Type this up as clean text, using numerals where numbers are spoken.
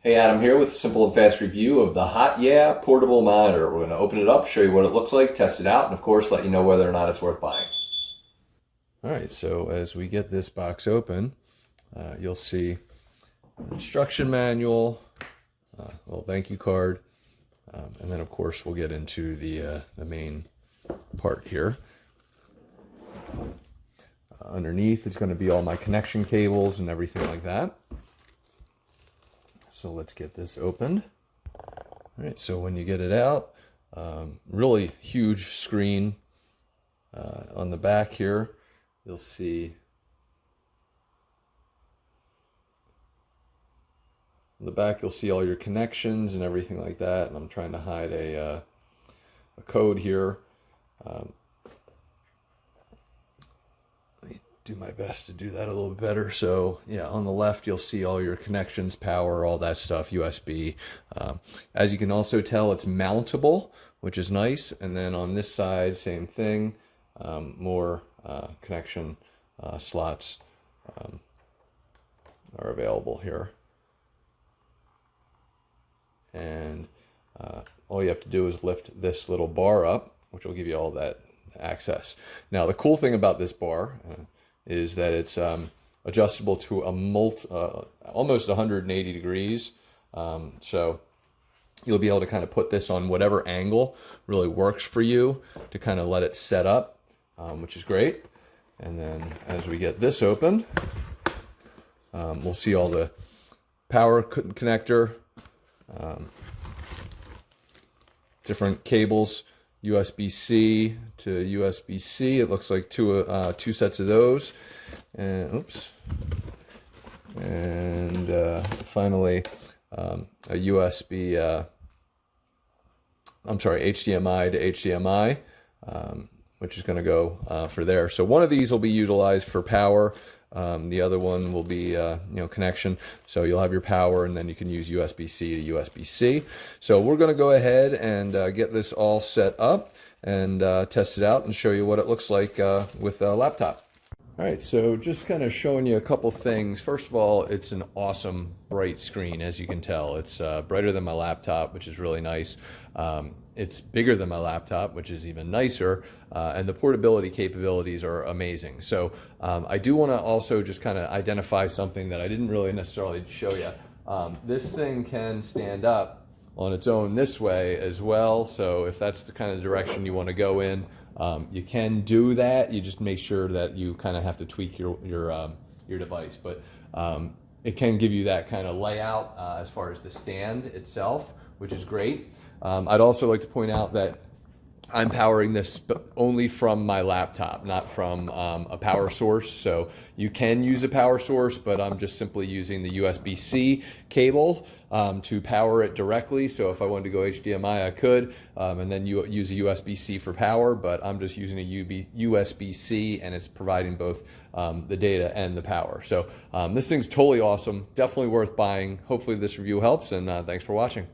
Hey, Adam here with a simple and fast review of the HotYeah portable monitor. We're going to open it up, show you what it looks like, test it out, and of course let you know whether or not it's worth buying. All right, so as we get this box open, you'll see an instruction manual, a little thank you card, and then of course we'll get into the main part here. Underneath is going to be all my connection cables and everything like that. So let's get this opened. All right, so when you get it out, really huge screen on the back here. You'll see on the back, you'll see all your connections and everything like that. And I'm trying to hide a code here. Do my best to do that a little bit better. So yeah, on the left you'll see all your connections, power, all that stuff, USB. As you can also tell, it's mountable, which is nice. And then on this side, same thing, more connection slots are available here. And all you have to do is lift this little bar up, which will give you all that access. Now the cool thing about this bar is that it's adjustable to almost 180 degrees. So you'll be able to kind of put this on whatever angle really works for you to kind of let it set up, which is great. And then as we get this open, we'll see all the power connector, different cables, USB-C to USB-C. It looks like two sets of those, and oops, and finally a HDMI to HDMI, which is going to go for there. So one of these will be utilized for power. The other one will be, connection. So you'll have your power, and then you can use USB-C to USB-C. So we're going to go ahead and get this all set up and test it out and show you what it looks like with a laptop. All right, so just kind of showing you a couple things. First of all, it's an awesome bright screen, as you can tell. It's brighter than my laptop, which is really nice. It's bigger than my laptop, which is even nicer, and the portability capabilities are amazing. So I do want to also just kind of identify something that I didn't really necessarily show you. This thing can stand up on its own this way as well. So if that's the kind of direction you want to go in, you can do that. You just make sure that you kind of have to tweak your device, but it can give you that kind of layout as far as the stand itself, which is great. I'd also like to point out that I'm powering this only from my laptop, not from a power source. So you can use a power source, but I'm just simply using the USB-C cable to power it directly. So if I wanted to go HDMI, I could, and then you use a USB-C for power, but I'm just using a USB-C, and it's providing both the data and the power. So this thing's totally awesome, definitely worth buying. Hopefully this review helps, and thanks for watching.